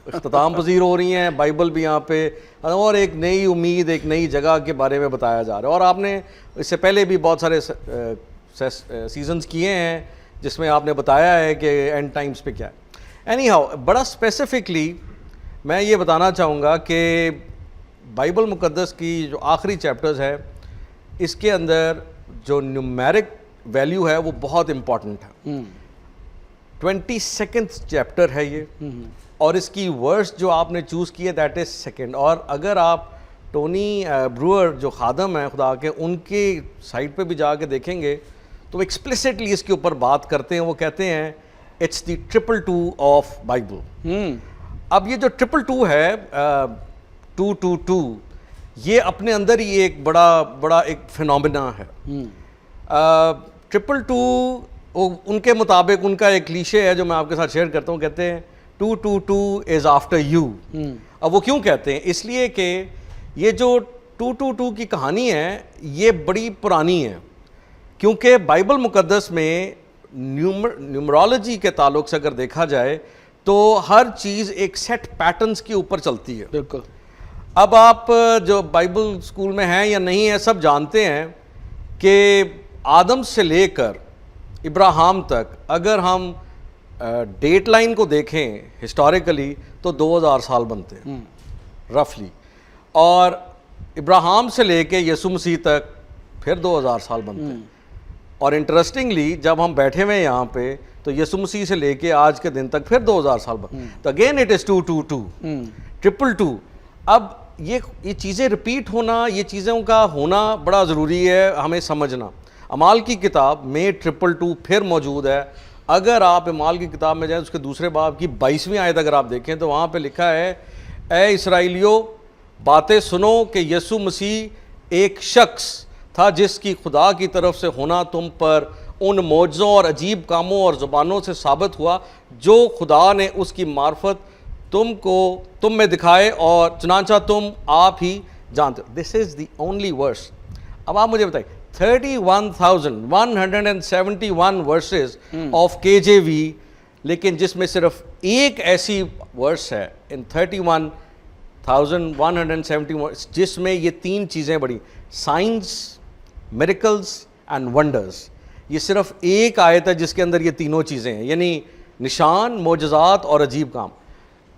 Speaker 3: اختتام پذیر ہو رہی ہیں. بائبل بھی یہاں پہ, اور ایک نئی امید, ایک نئی جگہ کے بارے میں بتایا جا رہا ہے. اور آپ نے اس سے پہلے بھی بہت سارے سیزنز کیے ہیں جس میں آپ نے بتایا ہے کہ اینڈ ٹائمز پہ کیا ہے. اینی ہاؤ, بڑا اسپیسیفکلی میں یہ بتانا چاہوں گا کہ بائبل مقدس کی جو آخری چیپٹرز ہے اس کے اندر جو نیومیرک ویلیو ہے وہ بہت امپورٹنٹ ہے. 22 چیپٹر ہے یہ, اور اس کی ورس جو آپ نے چوز کی ہے دیٹ از سیکنڈ. اور اگر آپ ٹونی بروئر جو خادم ہیں خدا کے, ان کی سائٹ پہ بھی جا کے دیکھیں گے تو ایکسپلیسٹلی اس کے اوپر بات کرتے ہیں. وہ کہتے ہیں اٹس دی 222 آف بائبل. اب یہ جو 222 ہے 222 یہ اپنے اندر ہی ایک بڑا ایک فینومینا ہے. 222 ان کے مطابق ان کا ایک کلیشے ہے جو میں آپ کے ساتھ شیئر کرتا ہوں. کہتے ہیں 222 از آفٹر یو. اب وہ کیوں کہتے ہیں؟ اس لیے کہ یہ جو 222 کی کہانی ہے یہ بڑی پرانی ہے, کیونکہ بائبل مقدس میں نیومرولوجی کے تعلق سے اگر دیکھا جائے تو ہر چیز ایک سیٹ پیٹرنز کے اوپر چلتی ہے.
Speaker 2: بالکل.
Speaker 3: اب آپ جو بائبل اسکول میں ہیں یا نہیں ہیں سب جانتے ہیں کہ آدم سے لے کر ابراہیم تک اگر ہم ڈیٹ لائن کو دیکھیں ہسٹوریکلی تو 2000 سال بنتے ہیں رفلی, اور ابراہیم سے لے کے یسوع مسیح تک پھر 2000 سال بنتے ہیں. اور انٹرسٹنگلی جب ہم بیٹھے ہوئے ہیں یہاں پہ تو یسوع مسیح سے لے کے آج کے دن تک پھر 2000 سال بنتے ہیں. تو اگین اٹ از 222 222. اب یہ چیزیں ریپیٹ ہونا, یہ چیزوں کا ہونا بڑا ضروری ہے ہمیں سمجھنا. اعمال کی کتاب میں 222 پھر موجود ہے. اگر آپ اعمال کی کتاب میں جائیں اس کے دوسرے باب کی 22ویں آیت اگر آپ دیکھیں تو وہاں پہ لکھا ہے, اے اسرائیلیو باتیں سنو کہ یسوع مسیح ایک شخص تھا جس کی خدا کی طرف سے ہونا تم پر ان معجزوں اور عجیب کاموں اور زبانوں سے ثابت ہوا جو خدا نے اس کی معرفت تم میں دکھائے, اور چنانچہ تم آپ ہی جانتے ہو. دس از دی اونلی ورس. اب آپ مجھے بتائیے 31,171 ورسز آف KJV, لیکن جس میں صرف ایک ایسی ورس ہے ان 31,171 جس میں یہ تین چیزیں بڑی, سائنس, میریکلز اینڈ ونڈرز. یہ صرف ایک آیت ہے جس کے اندر یہ تینوں چیزیں ہیں, یعنی نشان, معجزات اور عجیب کام.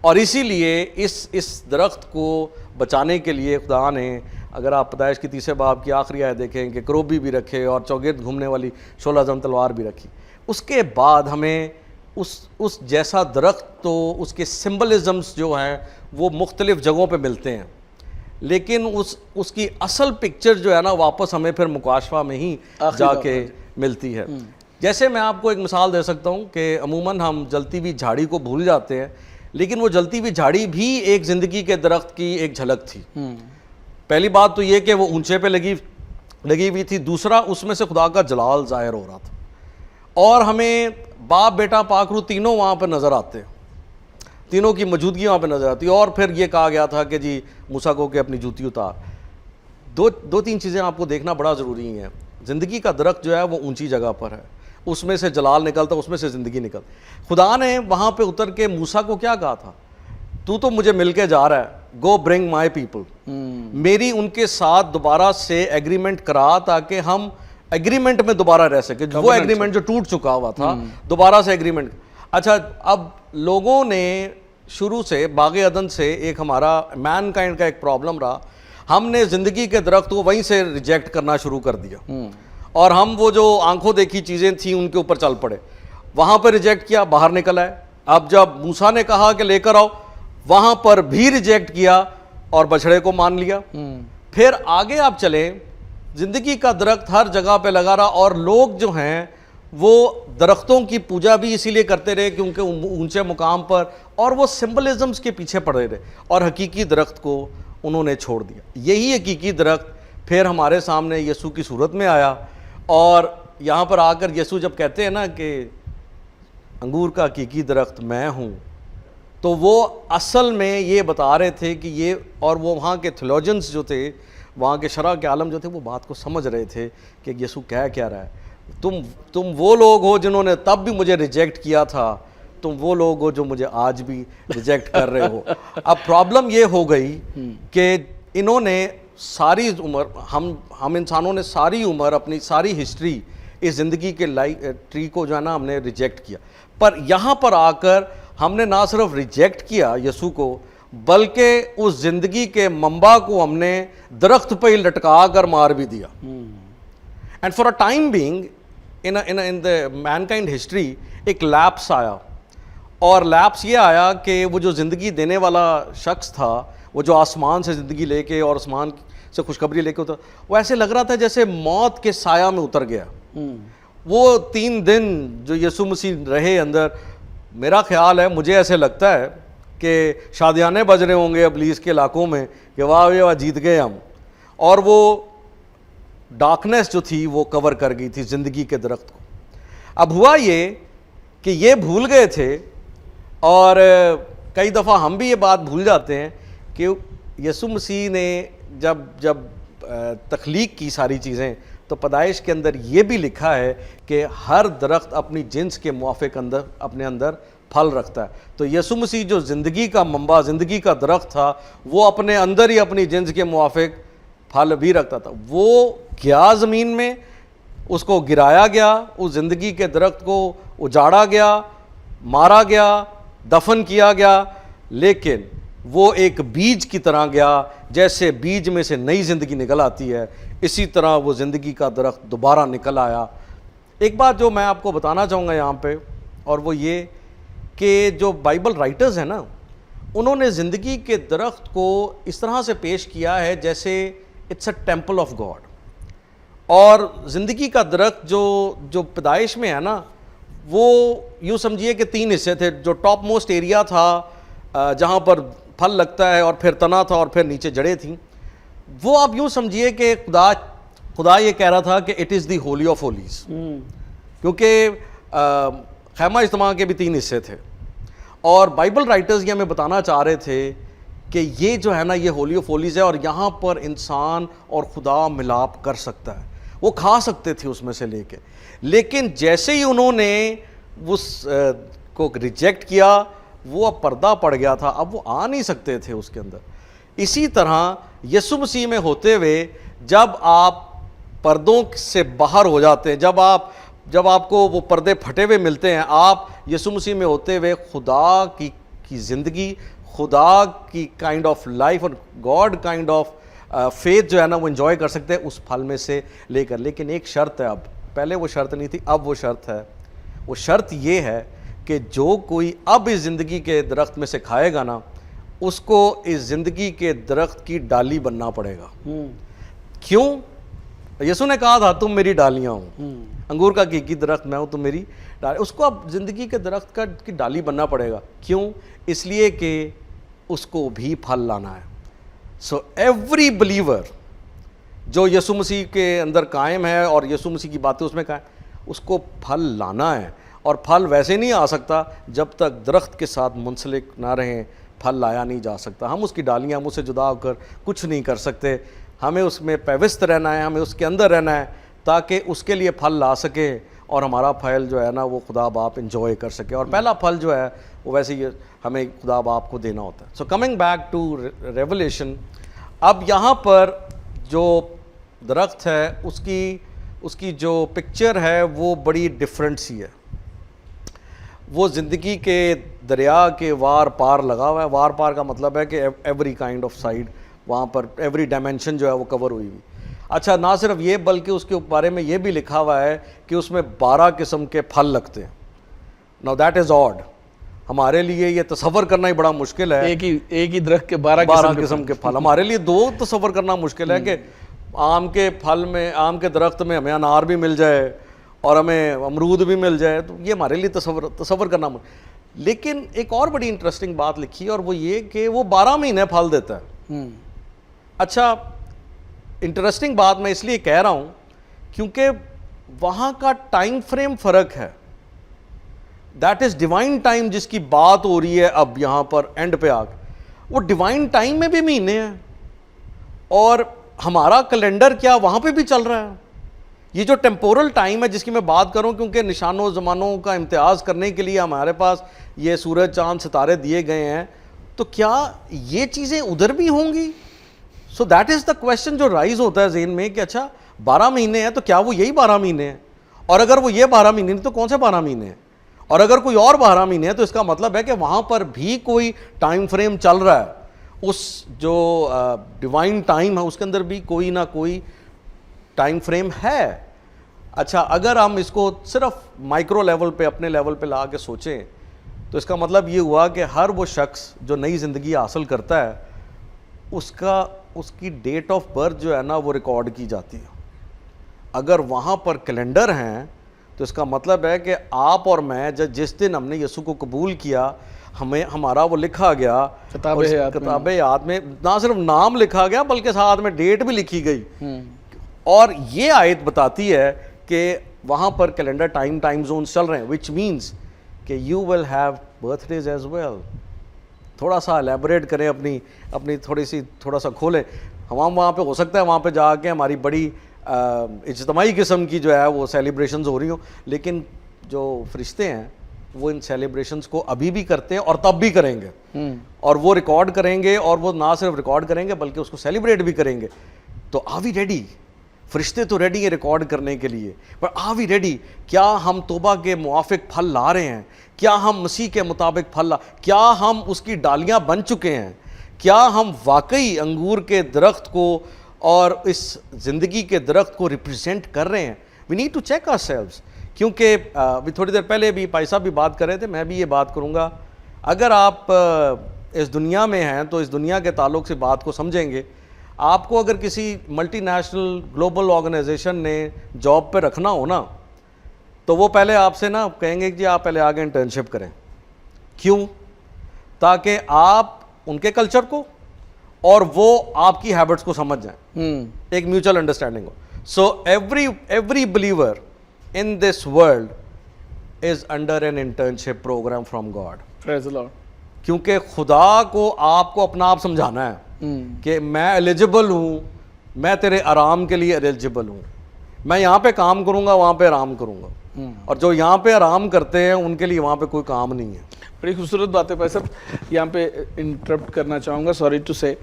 Speaker 3: اور اسی لیے اس درخت کو بچانے کے لیے خدا نے، اگر آپ پیدائش کی 30 باب کی آخری آیت دیکھیں کہ کروبی بھی رکھے اور چوگرد گھومنے والی شعلہ زن تلوار بھی رکھی. اس کے بعد ہمیں اس جیسا درخت تو اس کے سمبلزمز جو ہیں وہ مختلف جگہوں پہ ملتے ہیں، لیکن اس کی اصل پکچر جو ہے نا واپس ہمیں پھر مکاشفہ میں ہی جا کے ملتی ہے. جیسے میں آپ کو ایک مثال دے سکتا ہوں کہ عموماً ہم جلتی ہوئی جھاڑی کو بھول جاتے ہیں، لیکن وہ جلتی ہوئی جھاڑی بھی ایک زندگی کے درخت کی ایک جھلک تھی. پہلی بات تو یہ کہ وہ اونچے پہ لگی ہوئی تھی، دوسرا اس میں سے خدا کا جلال ظاہر ہو رہا تھا، اور ہمیں باپ بیٹا پاک روح تینوں وہاں پہ نظر آتے ہیں، تینوں کی موجودگی وہاں پہ نظر آتی ہے. اور پھر یہ کہا گیا تھا کہ جی موسیٰ کو کہ اپنی جوتی اتار. دو تین چیزیں آپ کو دیکھنا بڑا ضروری ہیں. زندگی کا درخت جو ہے وہ اونچی جگہ پر ہے، اس میں سے جلال نکلتا، اس میں سے زندگی نکلتی. خدا نے وہاں پہ اتر کے موسیٰ کو کیا کہا تھا؟ تو مجھے مل کے جا رہا ہے، گو برنگ مائی پیپل، میری ان کے ساتھ دوبارہ سے ایگریمنٹ کرا تاکہ ہم ایگریمنٹ میں دوبارہ رہ سکے. وہ ایگریمنٹ جو ٹوٹ چکا ہوا تھا دوبارہ سے ایگریمنٹ. اچھا، اب لوگوں نے شروع سے باغ عدن سے ایک ہمارا مین کائنڈ کا ایک پرابلم رہا، ہم نے زندگی کے درخت کو وہیں سے ریجیکٹ کرنا شروع کر دیا، اور ہم وہ جو آنکھوں دیکھی چیزیں تھیں ان کے اوپر چل پڑے. وہاں پہ ریجیکٹ کیا، باہر نکل آئے. اب جب موسیٰ نے کہا کہ لے کر آؤ، وہاں پر بھی ریجیکٹ کیا اور بچڑے کو مان لیا. پھر آگے آپ چلیں، زندگی کا درخت ہر جگہ پہ لگا رہا، اور لوگ جو ہیں وہ درختوں کی پوجا بھی اسی لیے کرتے رہے کیونکہ اونچے مقام پر، اور وہ سمبلزمز کے پیچھے پڑے رہے، اور حقیقی درخت کو انہوں نے چھوڑ دیا. یہی حقیقی درخت پھر ہمارے سامنے یسوع کی صورت میں آیا، اور یہاں پر آ کر یسوع جب کہتے ہیں نا کہ انگور کا حقیقی درخت میں ہوں، تو وہ اصل میں یہ بتا رہے تھے کہ یہ، اور وہ وہاں کے تھیولوجنز جو تھے، وہاں کے شرح کے عالم جو تھے، وہ بات کو سمجھ رہے تھے کہ یسوع کہہ کیا رہا ہے. تم وہ لوگ ہو جنہوں نے تب بھی مجھے ریجیکٹ کیا تھا، تم وہ لوگ ہو جو مجھے آج بھی ریجیکٹ کر رہے ہو. اب پرابلم یہ ہو گئی کہ انہوں نے ساری عمر، ہم انسانوں نے ساری عمر، اپنی ساری ہسٹری اس زندگی کے ٹری کو جو ہے نا ہم نے ریجیکٹ کیا. پر یہاں پر آ کر ہم نے نہ صرف ریجیکٹ کیا یسوع کو، بلکہ اس زندگی کے منبع کو ہم نے درخت پہ ہی لٹکا کر مار بھی دیا. And for a time being in the mankind history ایک لیپس آیا، اور لیپس یہ آیا کہ وہ جو زندگی دینے والا شخص تھا، وہ جو آسمان سے زندگی لے کے اور آسمان سے خوشخبری لے کے اتر، وہ ایسے لگ رہا تھا جیسے موت کے سایہ میں اتر گیا. وہ 3 دن جو یسوع مسیح رہے اندر، میرا خیال ہے، مجھے ایسے لگتا ہے کہ شادیانے بج رہے ہوں گے ابلیس کے علاقوں میں کہ واہ واہ جیت گئے ہم. اور وہ ڈارکنیس جو تھی وہ کور کر گئی تھی زندگی کے درخت کو. اب ہوا یہ کہ یہ بھول گئے تھے، اور کئی دفعہ ہم بھی یہ بات بھول جاتے ہیں کہ یسوع مسیح نے جب تخلیق کی ساری چیزیں، تو پیدائش کے اندر یہ بھی لکھا ہے کہ ہر درخت اپنی جنس کے موافق اپنے اندر پھل رکھتا ہے. تو یسوع مسیح جو زندگی کا منبع، زندگی کا درخت تھا، وہ اپنے اندر ہی اپنی جنس کے موافق پھل بھی رکھتا تھا. وہ گیا زمین میں، اس کو گرایا گیا، اس زندگی کے درخت کو اجاڑا گیا، مارا گیا، دفن کیا گیا، لیکن وہ ایک بیج کی طرح گیا. جیسے بیج میں سے نئی زندگی نکل آتی ہے، اسی طرح وہ زندگی کا درخت دوبارہ نکل آیا. ایک بات جو میں آپ کو بتانا چاہوں گا یہاں پہ، اور وہ یہ کہ جو بائبل رائٹرز ہیں نا، انہوں نے زندگی کے درخت کو اس طرح سے پیش کیا ہے جیسے it's a temple of God. اور زندگی کا درخت جو پیدائش میں ہے نا، وہ یوں سمجھیے کہ 3 حصے تھے. جو ٹاپ موسٹ ایریا تھا جہاں پر پھل لگتا ہے، اور پھر تنا تھا، اور پھر نیچے جڑیں تھیں. وہ آپ یوں سمجھیے کہ خدا یہ کہہ رہا تھا کہ it is the holy of holies, کیونکہ خیمہ اجتماع کے بھی 3 حصے تھے. اور بائبل رائٹرز یہ ہمیں بتانا چاہ رہے تھے کہ یہ جو ہے نا، یہ ہولی آف ہولیز ہے، اور یہاں پر انسان اور خدا ملاپ کر سکتا ہے. وہ کھا سکتے تھے اس میں سے لے کے، لیکن جیسے ہی انہوں نے اس کو ریجیکٹ کیا، وہ اب پردہ پڑ گیا تھا، اب وہ آ نہیں سکتے تھے اس کے اندر. اسی طرح یسوع مسیح میں ہوتے ہوئے جب آپ پردوں سے باہر ہو جاتے ہیں، جب آپ کو وہ پردے پھٹے ہوئے ملتے ہیں، آپ یسوع مسیح میں ہوتے ہوئے خدا کی کی زندگی خدا کی کائنڈ آف لائف اور گاڈ کائنڈ آف فیتھ جو ہے نا وہ انجوائے کر سکتے ہیں اس پھل میں سے لے کر. لیکن ایک شرط ہے, اب پہلے وہ شرط نہیں تھی, اب وہ شرط ہے. وہ شرط یہ ہے کہ جو کوئی اب اس زندگی کے درخت میں سے کھائے گا نا, اس کو اس زندگی کے درخت کی ڈالی بننا پڑے گا. کیوں؟ یسوع نے کہا تھا تم میری ڈالیاں ہو, انگور کا حقیقی درخت میں ہوں, تم میری ڈالی. اس کو اب زندگی کے درخت کی ڈالی بننا پڑے گا. کیوں؟ اس لیے کہ اس کو بھی پھل لانا ہے. سو ایوری بلیور جو یسوع مسیح کے اندر قائم ہے اور یسوع مسیح کی باتیں اس میں قائم, اس کو پھل لانا ہے. اور پھل ویسے نہیں آ سکتا جب تک درخت کے ساتھ منسلک نہ رہیں, پھل لایا نہیں جا سکتا. ہم اس کی ڈالیاں, ہم اسے جدا ہو کر کچھ نہیں کر سکتے. ہمیں اس میں پیوست رہنا ہے, ہمیں اس کے اندر رہنا ہے تاکہ اس کے لیے پھل لا سکے اور ہمارا پھل جو ہے نا وہ خدا باپ انجوائے کر سکے. اور پہلا پھل جو ہے وہ ویسے ہی ہمیں خدا باپ کو دینا ہوتا ہے. So coming back to revelation, اب یہاں پر جو درخت ہے اس کی جو پکچر ہے وہ بڑی ڈفرینٹ سی ہے. وہ زندگی کے دریا کے وار پار لگا ہوا ہے. وار پار کا مطلب ہے کہ ایوری کائنڈ آف سائڈ, وہاں پر ایوری ڈائمینشن جو ہے وہ کور ہوئی ہوئی. اچھا, نہ صرف یہ بلکہ اس کے بارے میں یہ بھی لکھا ہوا ہے کہ اس میں 12 قسم کے پھل لگتے ہیں. Now that is odd. ہمارے لیے یہ تصور کرنا ہی بڑا مشکل ہے.
Speaker 2: ایک ہی درخت کے 12
Speaker 3: قسم کے پھل. ہمارے لیے 2 تصور کرنا مشکل ہے کہ آم کے پھل میں, آم کے درخت میں ہمیں انار بھی مل جائے اور ہمیں امرود بھی مل جائے, تو یہ ہمارے لیے تصور کرنا مشکل. لیکن ایک اور بڑی انٹرسٹنگ بات لکھی اور وہ یہ کہ وہ 12 مہینے پھل دیتا ہے. اچھا, انٹرسٹنگ بات میں اس لیے کہہ رہا ہوں کیونکہ وہاں کا ٹائم فریم فرق ہے. دیٹ از ڈیوائن ٹائم جس کی بات ہو رہی ہے اب یہاں پر اینڈ پہ آ کے. وہ ڈیوائن ٹائم میں بھی مہینے ہیں اور ہمارا کیلنڈر کیا وہاں پہ بھی چل رہا ہے. یہ جو ٹیمپورل ٹائم ہے جس کی میں بات کروں, کیونکہ نشانوں زمانوں کا امتیاز کرنے کے لیے ہمارے پاس یہ سورج چاند ستارے دیے گئے ہیں, تو کیا یہ چیزیں ادھر بھی ہوں گی؟ So that is the question جو رائز ہوتا ہے ذہن میں کہ اچھا 12 مہینے ہیں تو کیا وہ یہی 12 مہینے ہیں؟ اور اگر وہ یہ 12 مہینے ہیں تو کون سے 12 مہینے ہیں؟ اور اگر کوئی اور 12 مہینے ہیں تو اس کا مطلب ہے کہ وہاں پر بھی کوئی ٹائم فریم چل رہا ہے. اس جو ڈیوائن ٹائم ہے اس کے اندر بھی کوئی نہ کوئی ٹائم فریم ہے. اچھا, اگر ہم اس کو صرف مائکرو لیول پہ, اپنے لیول پہ لا کے سوچیں تو اس کا مطلب یہ ہوا کہ ہر وہ شخص جو نئی زندگی حاصل کرتا ہے اس کی ڈیٹ آف برتھ جو ہے نا وہ ریکارڈ کی جاتی ہے. اگر وہاں پر کیلنڈر ہیں تو اس کا مطلب ہے کہ آپ اور میں جس دن ہم نے یسوع کو قبول کیا, ہمارا وہ لکھا گیا کتاب حیات میں. نہ صرف نام لکھا گیا بلکہ ساتھ میں ڈیٹ بھی لکھی گئی. اور یہ آیت بتاتی ہے کہ وہاں پر کیلنڈر ٹائم زونز چل رہے ہیں, وچ مینس کہ you will have birthdays as well. تھوڑا سا الیبوریٹ کریں, اپنی تھوڑا سا کھولیں. ہم وہاں پہ ہو سکتا ہے وہاں پہ جا کے ہماری بڑی اجتماعی قسم کی جو ہے وہ سیلیبریشنز ہو رہی ہوں, لیکن جو فرشتے ہیں وہ ان سیلیبریشنز کو ابھی بھی کرتے ہیں اور تب بھی کریں گے, اور وہ ریکارڈ کریں گے, اور وہ نہ صرف ریکارڈ کریں گے بلکہ اس کو سیلیبریٹ بھی کریں گے. تو آر وی ریڈی؟ فرشتے تو ریڈی ہیں ریکارڈ کرنے کے لیے, پر آر وی ریڈی؟ کیا ہم توبہ کے موافق پھل لا رہے ہیں؟ کیا ہم مسیح کے مطابق پھل کیا ہم اس کی ڈالیاں بن چکے ہیں؟ کیا ہم واقعی انگور کے درخت کو اور اس زندگی کے درخت کو ریپرزینٹ کر رہے ہیں؟ We need to check ourselves. کیونکہ ابھی تھوڑی دیر پہلے بھی بھائی صاحب بھی بات کر رہے تھے, میں بھی یہ بات کروں گا. اگر آپ اس دنیا میں ہیں تو اس دنیا کے تعلق سے بات کو سمجھیں گے. آپ کو اگر کسی ملٹی نیشنل گلوبل آرگنائزیشن نے جاب پہ رکھنا ہو نا, تو وہ پہلے آپ سے نا کہیں گے کہ جی آپ پہلے آگے انٹرنشپ کریں. کیوں؟ تاکہ آپ ان کے کلچر کو اور وہ آپ کی ہیبٹس کو سمجھ جائیں, ایک mutual understanding who. So every believer in this world is under an internship program from God.
Speaker 2: Praise the Lord.
Speaker 3: کیونکہ خدا کو آپ کو اپنا آپ سمجھانا ہے کہ میں ایلیجبل ہوں, میں تیرے آرام کے لیے ایلیجبل ہوں. میں یہاں پہ کام کروں گا, وہاں پہ آرام کروں گا, اور جو یہاں پہ آرام کرتے ہیں ان کے لیے وہاں پہ کوئی کام نہیں ہے.
Speaker 2: بڑی خوبصورت بات ہے بھائی صاحب. یہاں پہ انٹرپٹ کرنا چاہوں گا, سوری ٹو سے,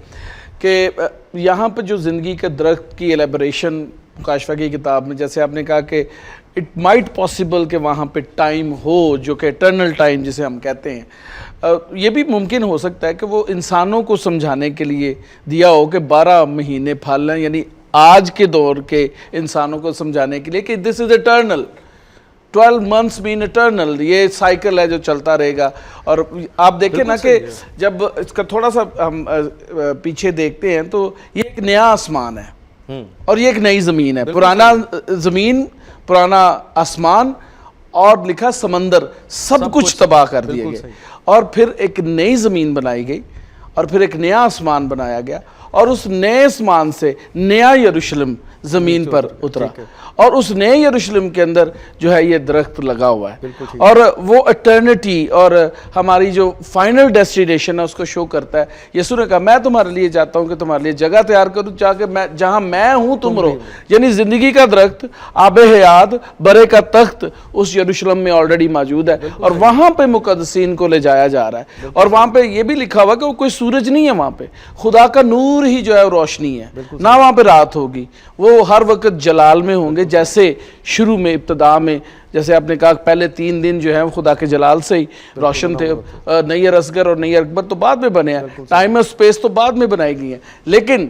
Speaker 2: کہ یہاں پہ جو زندگی کے درخت کی ایلیبریشن مکاشفہ کی کتاب میں جیسے آپ نے کہا کہ اٹ مائٹ پاسبل کہ وہاں پہ ٹائم ہو جو کہ اٹرنل ٹائم جسے ہم کہتے ہیں، یہ بھی ممکن ہو سکتا ہے کہ وہ انسانوں کو سمجھانے کے لیے دیا ہو کہ 12 مہینے پھالنا، یعنی آج کے دور کے انسانوں کو سمجھانے کے لیے کہ this is eternal, 12 months mean eternal، یہ سائیکل ہے جو چلتا رہے گا۔ اور آپ دیکھیں نا کہ جب اس کا تھوڑا سا ہم پیچھے دیکھتے ہیں تو یہ ایک نیا آسمان ہے اور یہ ایک نئی زمین ہے، پرانا زمین، پرانا آسمان اور لکھا سمندر، سب کچھ تباہ کر دیے گئے، اور پھر ایک نئی زمین بنائی گئی اور پھر ایک نیا آسمان بنایا گیا، اور اس نئے آسمان سے نیا یروشلم زمین پر اترا، اور اس نئے یروشلم کے اندر جو ہے یہ درخت لگا ہوا ہے، اور وہ اٹرنٹی اور ہماری جو فائنل ڈیسٹینیشن ہے اس کو شو کرتا ہے۔ یسوع نے کہا میں تمہارے لیے جاتا ہوں کہ تمہارے لیے جگہ تیار کروں تاکہ میں جہاں میں ہوں تم رہو، یعنی زندگی کا درخت، آب حیات، برے کا تخت اس یروشلم میں آلریڈی موجود ہے، اور وہاں پہ مقدسین کو لے جایا جا رہا ہے، اور وہاں پہ یہ بھی لکھا ہوا کہ وہ کوئی سورج نہیں ہے، وہاں پہ خدا کا نور ہی جو ہے روشنی ہے، نہ وہاں پہ رات ہوگی، وہ ہر وقت جلال میں ہوں گے، جیسے شروع میں ابتدا میں جیسے آپ نے کہا پہلے 3 دن جو ہے خدا کے جلال سے ہی روشن تھے۔ نیر اصغر اور نیر اکبر تو بعد میں بنے ہیں، ٹائم اور سپیس تو بعد میں بنائی گئی ہیں، لیکن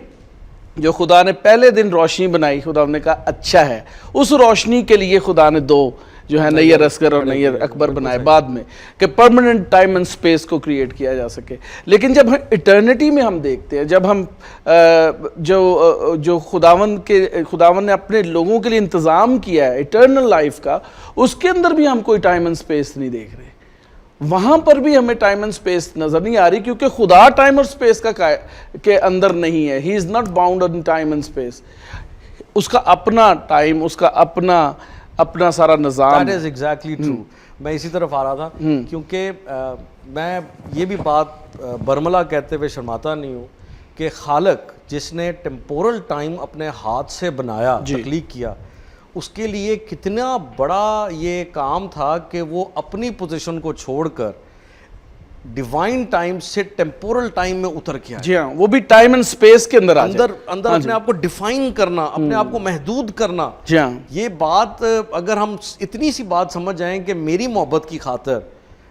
Speaker 2: جو خدا نے پہلے دن روشنی بنائی، خدا نے کہا اچھا ہے، اس روشنی کے لیے خدا نے 2 جو ہے نیر اصغر اور نیر اکبر بنائے بعد میں، کہ پرماننٹ ٹائم اینڈ سپیس کو کریٹ کیا جا سکے۔ لیکن جب ہم ایٹرنٹی میں ہم دیکھتے ہیں، جب ہم جو خداوند نے اپنے لوگوں کے لیے انتظام کیا ہے ایٹرنل لائف کا، اس کے اندر بھی ہم کوئی ٹائم اینڈ سپیس نہیں دیکھ رہے، وہاں پر بھی ہمیں ٹائم اینڈ سپیس نظر نہیں آ رہی، کیونکہ خدا ٹائم اور سپیس کے اندر نہیں ہے، he is not bound in time and space, اس کا اپنا ٹائم، اس کا اپنا سارا نظام۔
Speaker 3: That is exactly true۔ میں اسی طرف آ رہا تھا، کیونکہ میں یہ بھی بات برملا کہتے ہوئے شرماتا نہیں ہوں کہ خالق جس نے ٹیمپورل ٹائم اپنے ہاتھ سے بنایا، تخلیق کیا، اس کے لیے کتنا بڑا یہ کام تھا کہ وہ اپنی پوزیشن کو چھوڑ کر ڈیوائن ٹائم سے ٹیمپورل ٹائم میں اتر کے آیا۔
Speaker 2: جی ہاں، وہ بھی ٹائم اینڈ سپیس کے اندر
Speaker 3: اندر اپنے آپ کو ڈیفائن کرنا، اپنے آپ کو محدود کرنا۔
Speaker 2: جی ہاں،
Speaker 3: یہ بات اگر ہم اتنی سی بات سمجھ جائیں کہ میری محبت کی خاطر،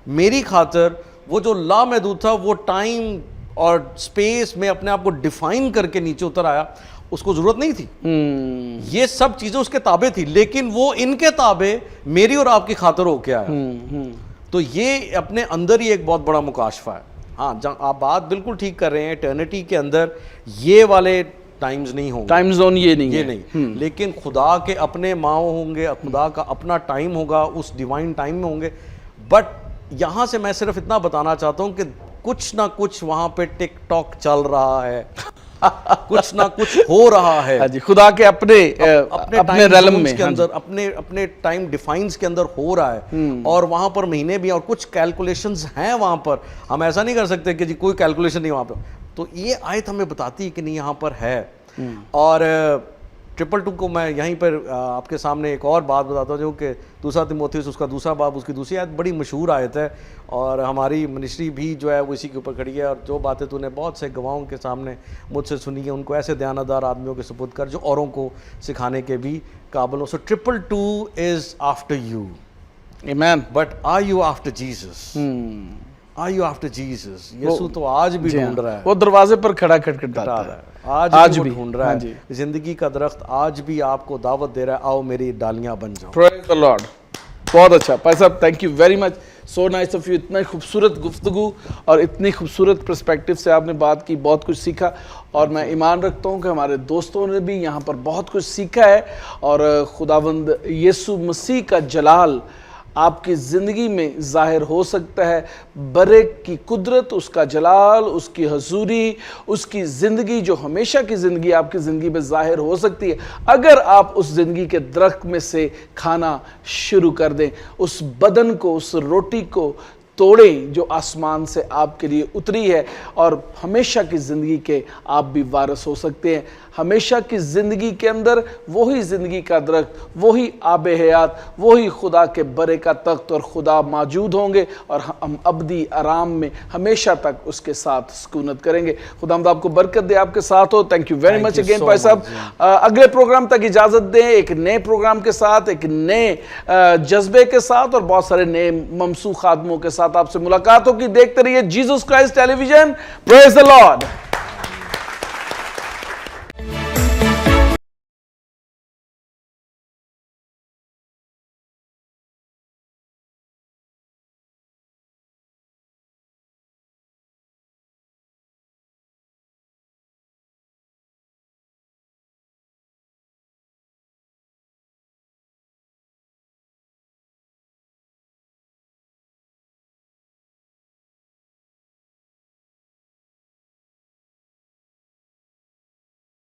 Speaker 3: میری خاطر وہ جو لامحدود تھا وہ ٹائم اور سپیس میں اپنے آپ کو ڈیفائن کر کے نیچے اتر آیا، اس کو ضرورت نہیں تھی، یہ سب چیزیں اس کے تابع تھی، لیکن وہ ان کے تابع میری اور آپ کی خاطر ہو کے آیا۔ تو یہ اپنے اندر ہی ایک بہت بڑا مکاشفہ ہے۔ ہاں، آپ بات بالکل ٹھیک کر رہے ہیں، ایٹرنٹی کے اندر یہ والے ٹائمز نہیں ہوں گے،
Speaker 2: ٹائم زون یہ نہیں،
Speaker 3: لیکن خدا کے اپنے ماؤں ہوں گے، خدا کا اپنا ٹائم ہوگا، اس ڈیوائن ٹائم میں ہوں گے۔ بٹ یہاں سے میں صرف اتنا بتانا چاہتا ہوں کہ کچھ نہ کچھ وہاں پہ ٹک ٹاک چل رہا ہے، کچھ نہ کچھ ہو رہا ہے،
Speaker 2: جی اپنے اپنے ریلم میں،
Speaker 3: اپنے ٹائم ڈیفائنز کے اندر ہو رہا ہے، اور وہاں پر مہینے بھی اور کچھ کیلکولیشنز ہیں وہاں پر، ہم ایسا نہیں کر سکتے کہ جی کوئی کیلکولیشن نہیں وہاں پہ۔ تو یہ آیت ہمیں بتاتی ہے کہ نہیں یہاں پر ہے۔ اور 222 کو میں یہیں پر آپ کے سامنے ایک اور بات بتاتا ہوں، جو کہ 2 تیموتھیوس اس کا 2 باب اس کی 2 آیت بڑی مشہور آیت ہے، اور ہماری منسٹری بھی جو ہے وہ اسی کے اوپر کھڑی ہے، اور جو باتیں تو نے بہت سے گواہوں کے سامنے مجھ سے سنی ہیں، ان کو ایسے دیانتدار آدمیوں کے سپرد کر جو اوروں کو سکھانے کے بھی قابل ہوں۔ سو 222 از آفٹر یو،
Speaker 2: آمین،
Speaker 3: but are you after Jesus? Are you after Jesus? یسوع تو آج بھی ڈھونڈ رہا ہے،
Speaker 2: وہ دروازے پر کھڑا کھٹکھٹاتا ہے،
Speaker 3: آج بھی ڈھونڈ رہا ہے۔ زندگی کا درخت آج بھی آپ کو دعوت دے رہا ہے، آؤ میری ڈالیاں بن جاؤ۔
Speaker 2: پریز دی لارڈ۔ بہت اچھا بھائی صاحب، thank you very much, so nice of you, اتنا خوبصورت گفتگو اور اتنی خوبصورت پرسپیکٹو سے آپ نے بات کی، بہت کچھ سیکھا، اور میں ایمان رکھتا ہوں کہ ہمارے دوستوں نے بھی یہاں پر بہت کچھ سیکھا ہے، اور خداوند یسوع مسیح کا جلال آپ کی زندگی میں ظاہر ہو سکتا ہے، برے کی قدرت، اس کا جلال، اس کی حضوری، اس کی زندگی جو ہمیشہ کی زندگی آپ کی زندگی میں ظاہر ہو سکتی ہے، اگر آپ اس زندگی کے درخت میں سے کھانا شروع کر دیں، اس بدن کو، اس روٹی کو توڑیں جو آسمان سے آپ کے لیے اتری ہے، اور ہمیشہ کی زندگی کے آپ بھی وارث ہو سکتے ہیں۔ ہمیشہ کی زندگی کے اندر وہی زندگی کا درخت، وہی آب حیات، وہی خدا کے برے کا تخت اور خدا موجود ہوں گے، اور ہم ابدی آرام میں ہمیشہ تک اس کے ساتھ سکونت کریں گے۔ خداوند آپ کو برکت دے، آپ کے ساتھ ہو۔ Thank you very much again بھائی صاحب۔ اگلے پروگرام تک اجازت دیں، ایک نئے پروگرام کے ساتھ، ایک نئے جذبے کے ساتھ اور بہت سارے نئے ممسوخ آدموں کے ساتھ آپ سے ملاقات ہوگی۔ دیکھتے رہیے جیسس کرائسٹ ٹیلی ویژن۔ پریز دی لارڈ۔